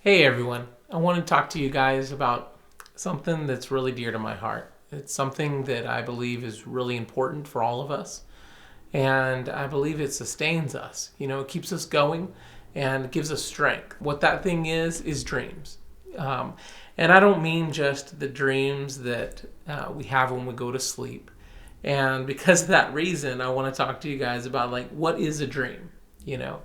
Hey everyone, I want to talk to you guys about something that's really dear to my heart. It's something that I believe is really important for all of us, and I believe it sustains us. It keeps us going and gives us strength. What that thing is dreams. Um, and I don't mean just the dreams that we have when we go to sleep. And because of that reason, I want to talk to you guys about like what is a dream. You know,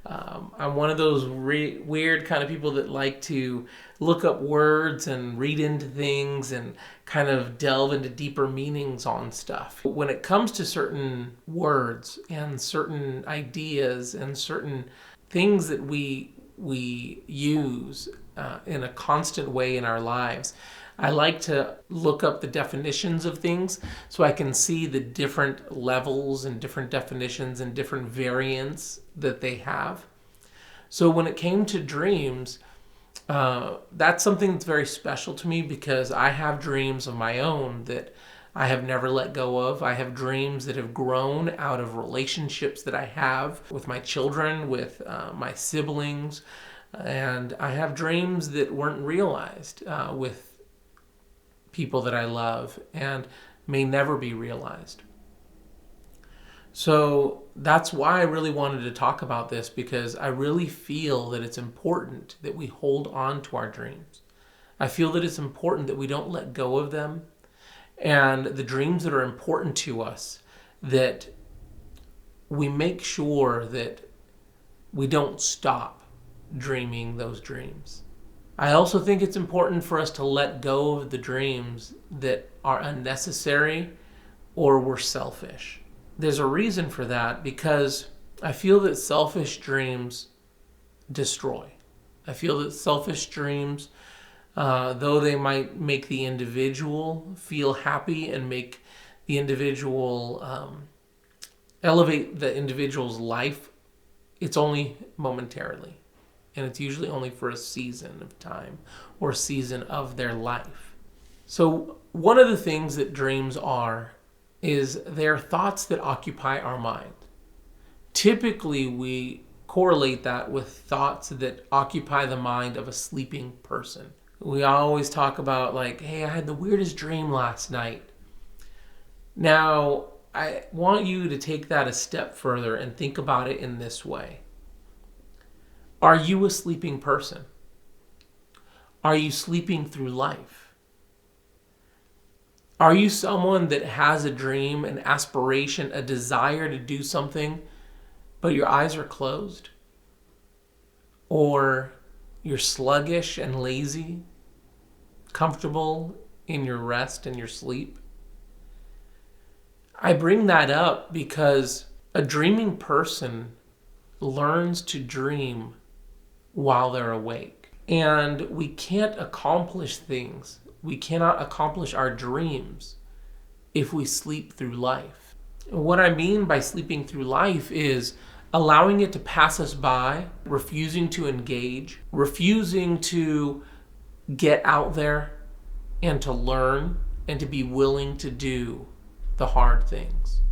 I'm one of those weird kind of people that like to look up words and read into things and kind of delve into deeper meanings on stuff. When it comes to certain words and certain ideas and certain things that we use in a constant way in our lives, I like to look up the definitions of things so I can see the different levels and different definitions and different variants that they have. So when it came to dreams, that's something that's very special to me because I have dreams of my own that I have never let go of. I have dreams that have grown out of relationships that I have with my children, with my siblings, and I have dreams that weren't realized with people that I love and may never be realized. So that's why I really wanted to talk about this because I really feel that it's important that we hold on to our dreams. I feel that it's important that we don't let go of them and the dreams that are important to us, that we make sure that we don't stop dreaming those dreams. I also think it's important for us to let go of the dreams that are unnecessary or were selfish. There's a reason for that because I feel that selfish dreams destroy. I feel that selfish dreams, though they might make the individual feel happy and make the individual elevate the individual's life, it's only momentarily. And it's usually only for a season of time or a season of their life. So one of the things that dreams are is they're thoughts that occupy our mind. Typically, we correlate that with thoughts that occupy the mind of a sleeping person. We always talk about like, hey, I had the weirdest dream last night. Now, I want you to take that a step further and think about it in this way. Are you a sleeping person? Are you sleeping through life? Are you someone that has a dream, an aspiration, a desire to do something, but your eyes are closed? Or you're sluggish and lazy, comfortable in your rest and your sleep? I bring that up because a dreaming person learns to dream while they're awake. And we can't accomplish things. We cannot accomplish our dreams if we sleep through life. What I mean by sleeping through life is allowing it to pass us by, refusing to engage, refusing to get out there and to learn and to be willing to do the hard things.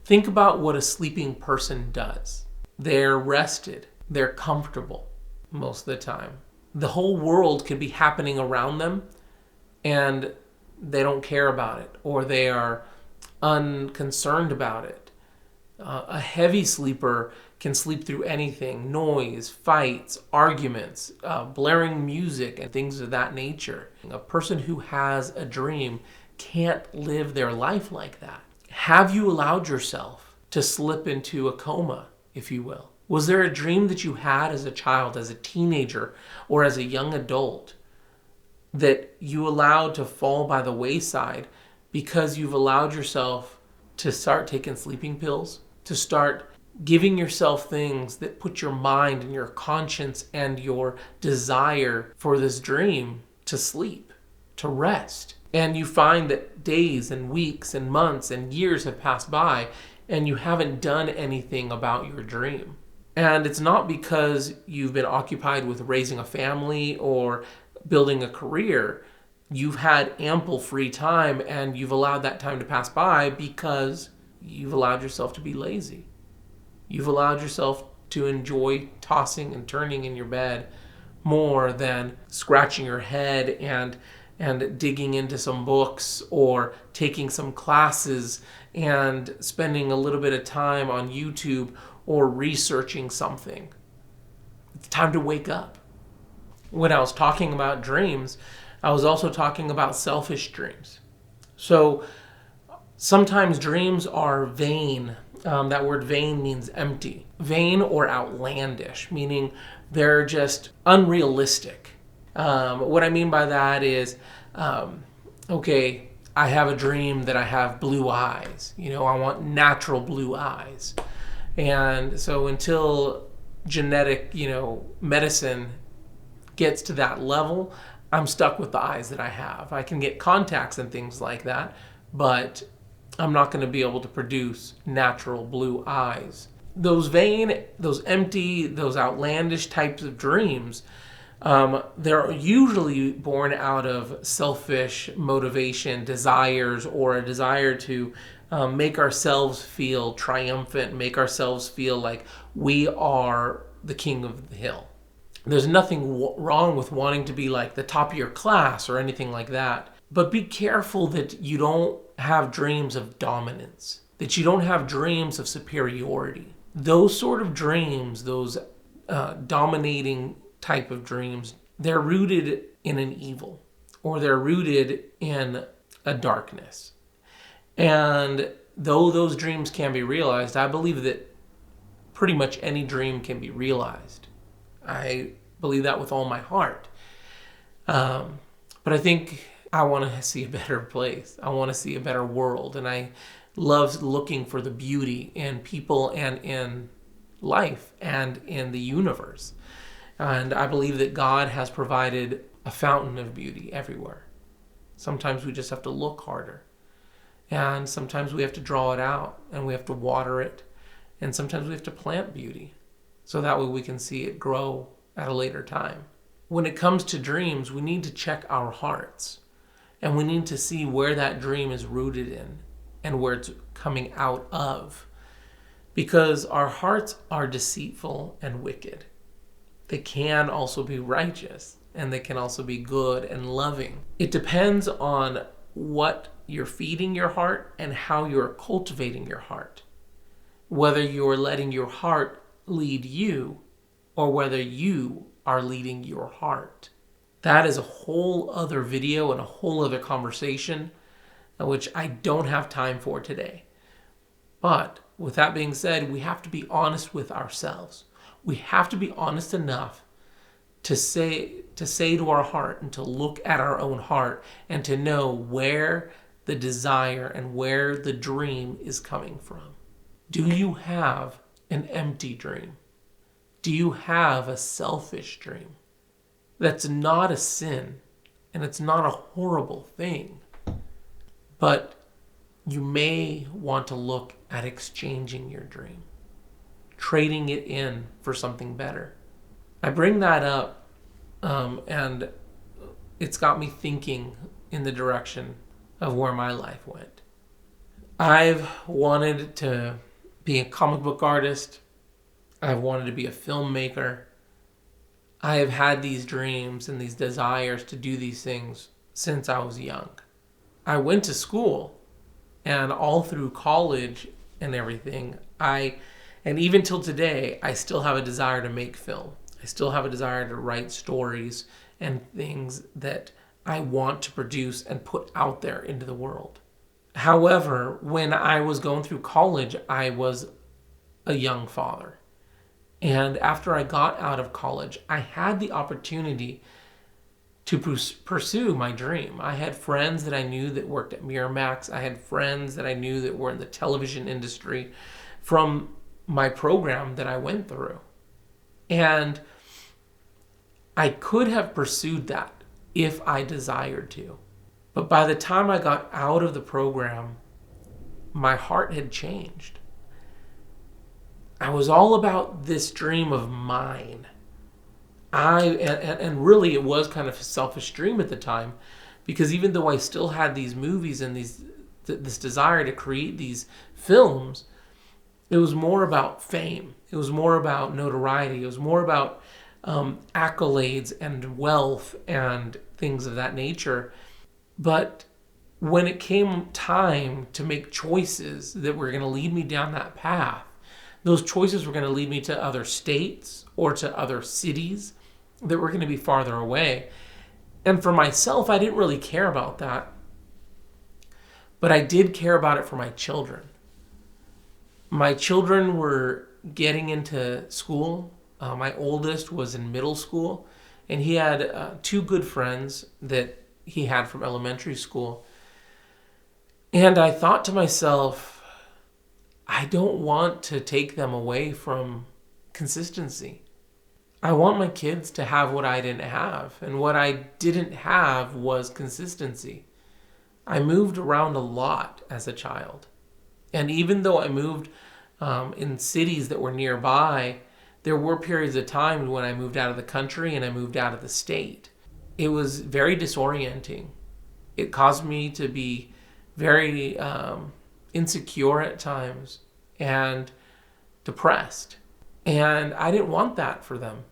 Think about what a sleeping person does. They're rested. They're comfortable most of the time. The whole world could be happening around them and they don't care about it or they are unconcerned about it. A heavy sleeper can sleep through anything, noise, fights, arguments, blaring music, and things of that nature. A person who has a dream can't live their life like that. Have you allowed yourself to slip into a coma, if you will? Was there a dream that you had as a child, as a teenager, or as a young adult that you allowed to fall by the wayside because you've allowed yourself to start taking sleeping pills, to start giving yourself things that put your mind and your conscience and your desire for this dream to sleep, to rest? And you find that days and weeks and months and years have passed by and you haven't done anything about your dream. And it's not because you've been occupied with raising a family or building a career. You've had ample free time and you've allowed that time to pass by because you've allowed yourself to be lazy. You've allowed yourself to enjoy tossing and turning in your bed more than scratching your head and digging into some books or taking some classes and spending a little bit of time on YouTube or researching something. It's time to wake up. When I was talking about dreams, I was also talking about selfish dreams. So sometimes dreams are vain. That word vain means empty. Vain or outlandish, meaning they're just unrealistic. What I mean by that is, okay, I have a dream that I have blue eyes. I want natural blue eyes. And so until genetic, medicine gets to that level, I'm stuck with the eyes that I have. I can get contacts and things like that, but I'm not going to be able to produce natural blue eyes. Those vain, those empty, those outlandish types of dreams, they're usually born out of selfish motivation, desires, or a desire to make ourselves feel triumphant, make ourselves feel like we are the king of the hill. There's nothing wrong with wanting to be like the top of your class or anything like that. But be careful that you don't have dreams of dominance, that you don't have dreams of superiority. Those sort of dreams, those dominating type of dreams, they're rooted in an evil, or they're rooted in a darkness. And though those dreams can be realized, I believe that pretty much any dream can be realized. I believe that with all my heart. But I think I want to see a better place. I want to see a better world. And I love looking for the beauty in people and in life and in the universe. And I believe that God has provided a fountain of beauty everywhere. Sometimes we just have to look harder. And sometimes we have to draw it out and we have to water it. And sometimes we have to plant beauty so that way we can see it grow at a later time. When it comes to dreams, we need to check our hearts. And we need to see where that dream is rooted in and where it's coming out of. Because our hearts are deceitful and wicked. They can also be righteous, and they can also be good and loving. It depends on what you're feeding your heart and how you're cultivating your heart. Whether you're letting your heart lead you or whether you are leading your heart. That is a whole other video and a whole other conversation, which I don't have time for today. But with that being said, we have to be honest with ourselves. We have to be honest enough to say to our heart and to look at our own heart and to know where the desire and where the dream is coming from. Do you have an empty dream? Do you have a selfish dream? That's not a sin, and it's not a horrible thing. But you may want to look at exchanging your dream, trading it in for something better. I bring that up, and it's got me thinking in the direction of where my life went. I've wanted to be a comic book artist. I've wanted to be a filmmaker. I have had these dreams and these desires to do these things since I was young. I went to school, and all through college and everything, and even till today, I still have a desire to make film. I still have a desire to write stories and things that I want to produce and put out there into the world. However, when I was going through college, I was a young father. And after I got out of college, I had the opportunity to pursue my dream. I had friends that I knew that worked at Miramax. I had friends that I knew that were in the television industry from my program that I went through. And I could have pursued that if I desired to. But by the time I got out of the program, my heart had changed. I was all about this dream of mine. And really it was kind of a selfish dream at the time, because even though I still had these movies and this desire to create these films, it was more about fame. It was more about notoriety. It was more about accolades and wealth and things of that nature. But when it came time to make choices that were going to lead me down that path, those choices were going to lead me to other states or to other cities that were going to be farther away. And for myself, I didn't really care about that. But I did care about it for my children. My children were getting into school. My oldest was in middle school, and he had two good friends that he had from elementary school. And I thought to myself, I don't want to take them away from consistency. I want my kids to have what I didn't have, and what I didn't have was consistency. I moved around a lot as a child. And even though I moved in cities that were nearby, there were periods of time when I moved out of the country and I moved out of the state. It was very disorienting. It caused me to be very insecure at times and depressed. And I didn't want that for them.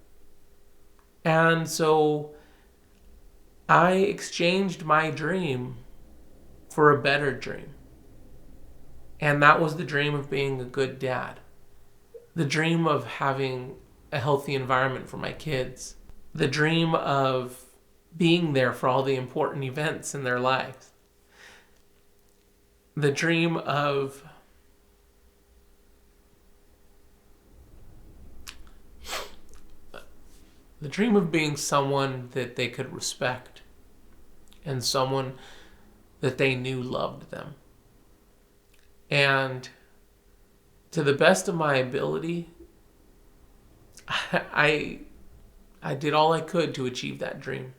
And so I exchanged my dream for a better dream. And that was the dream of being a good dad. The dream of having a healthy environment for my kids. The dream of being there for all the important events in their lives. The dream of being someone that they could respect and someone that they knew loved them. And to the best of my ability, I did all I could to achieve that dream.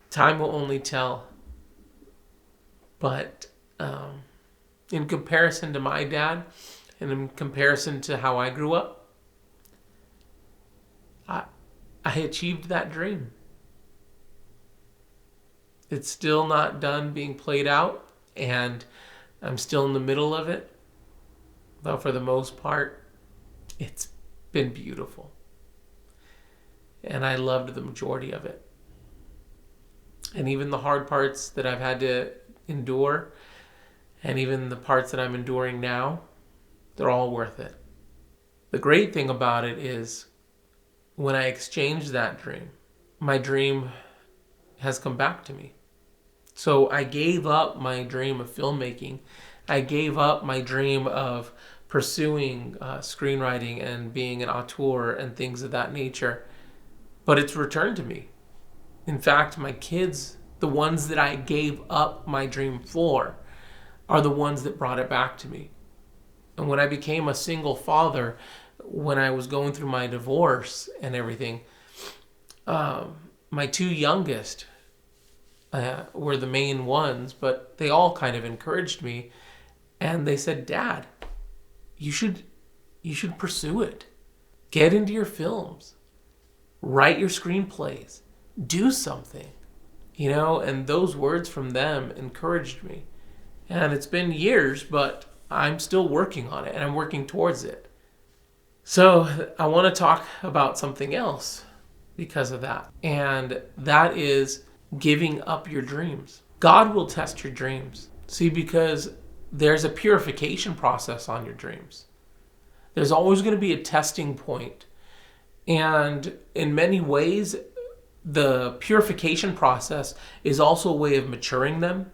Time will only tell. But in comparison to my dad, and in comparison to how I grew up, I achieved that dream. It's still not done being played out, and I'm still in the middle of it. But for the most part, it's been beautiful. And I loved the majority of it. And even the hard parts that I've had to endure, and even the parts that I'm enduring now, they're all worth it. The great thing about it is when I exchanged that dream, my dream has come back to me. So I gave up my dream of filmmaking. I gave up my dream of pursuing screenwriting and being an auteur and things of that nature. But it's returned to me. In fact, my kids, the ones that I gave up my dream for, are the ones that brought it back to me. And when I became a single father, when I was going through my divorce and everything, my two youngest were the main ones, but they all kind of encouraged me. And they said, Dad, you should pursue it. Get into your films. Write your screenplays. Do something. And those words from them encouraged me. And it's been years, but I'm still working on it, and I'm working towards it. So I want to talk about something else because of that. And that is giving up your dreams. God will test your dreams. See, because there's a purification process on your dreams. There's always going to be a testing point. And in many ways, the purification process is also a way of maturing them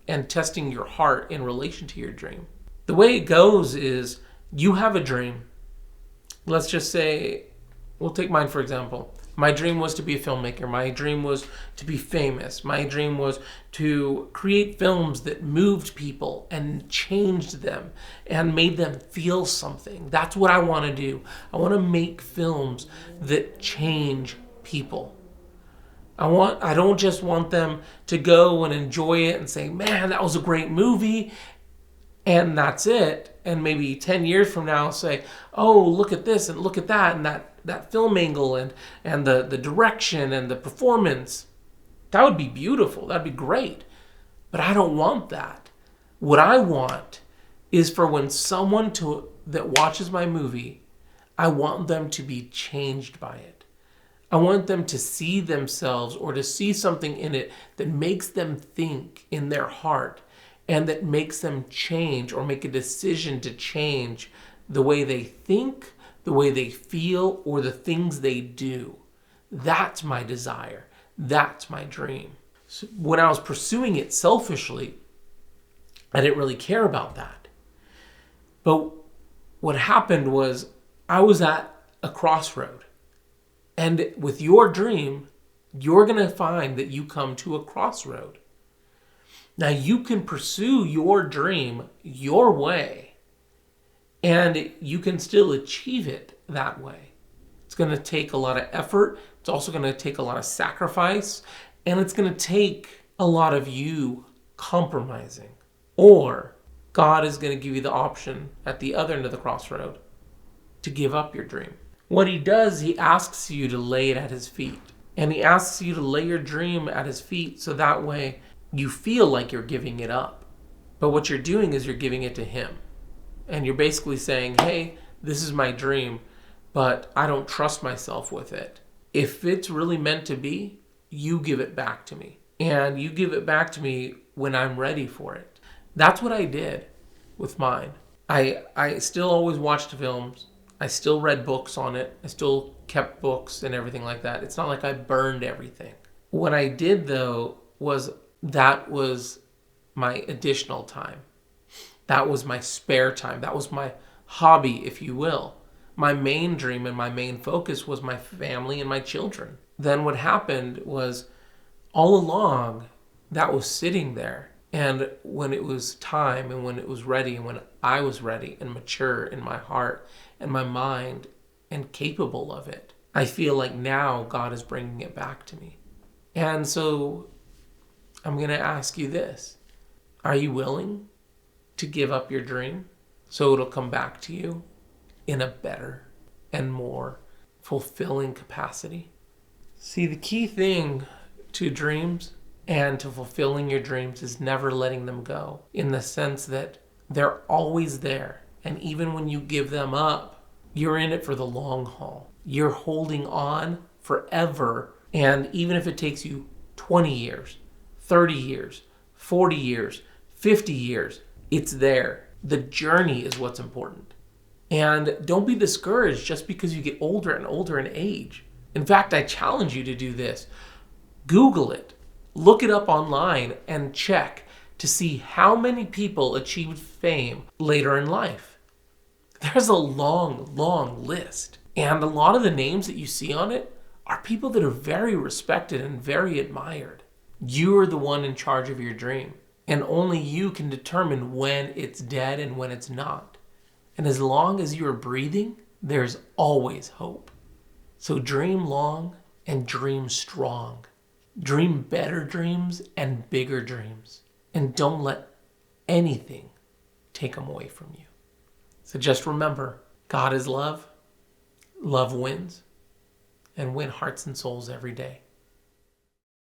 and testing your heart in relation to your dream. The way it goes is you have a dream. Let's just say, we'll take mine for example. My dream was to be a filmmaker. My dream was to be famous. My dream was to create films that moved people and changed them and made them feel something. That's what I want to do. I want to make films that change people. I don't just want them to go and enjoy it and say, man, that was a great movie, and that's it. And maybe 10 years from now say, oh, look at this and look at that, and that film angle and the direction and the performance. That would be beautiful. That'd be great. But I don't want that. What I want is for when someone that watches my movie, I want them to be changed by it. I want them to see themselves or to see something in it that makes them think in their heart and that makes them change or make a decision to change the way they think, the way they feel, or the things they do. That's my desire. That's my dream. So when I was pursuing it selfishly, I didn't really care about that. But what happened was I was at a crossroad. And with your dream, you're going to find that you come to a crossroad. Now you can pursue your dream your way, and you can still achieve it that way. It's going to take a lot of effort. It's also going to take a lot of sacrifice, and it's going to take a lot of you compromising. Or God is going to give you the option at the other end of the crossroad to give up your dream. What he does, he asks you to lay it at his feet. And he asks you to lay your dream at his feet so that way you feel like you're giving it up. But what you're doing is you're giving it to him. And you're basically saying, hey, this is my dream, but I don't trust myself with it. If it's really meant to be, you give it back to me. And you give it back to me when I'm ready for it. That's what I did with mine. I still always watched films. I still read books on it. I still kept books and everything like that. It's not like I burned everything. What I did, though, was that was my additional time. That was my spare time. That was my hobby, if you will. My main dream and my main focus was my family and my children. Then what happened was all along that was sitting there. And when it was time and when it was ready and when I was ready and mature in my heart and my mind and capable of it, I feel like now God is bringing it back to me. And so I'm going to ask you this. Are you willing to give up your dream so it'll come back to you in a better and more fulfilling capacity? See, the key thing to dreams and to fulfilling your dreams is never letting them go, in the sense that they're always there. And even when you give them up, you're in it for the long haul. You're holding on forever. And even if it takes you 20 years, 30 years, 40 years, 50 years, it's there. The journey is what's important. And don't be discouraged just because you get older and older in age. In fact, I challenge you to do this. Google it. Look it up online and check to see how many people achieved fame later in life. There's a long, long list. And a lot of the names that you see on it are people that are very respected and very admired. You're the one in charge of your dream. And only you can determine when it's dead and when it's not. And as long as you are breathing, there's always hope. So dream long and dream strong. Dream better dreams and bigger dreams. And don't let anything take them away from you. So just remember, God is love. Love wins. And win hearts and souls every day.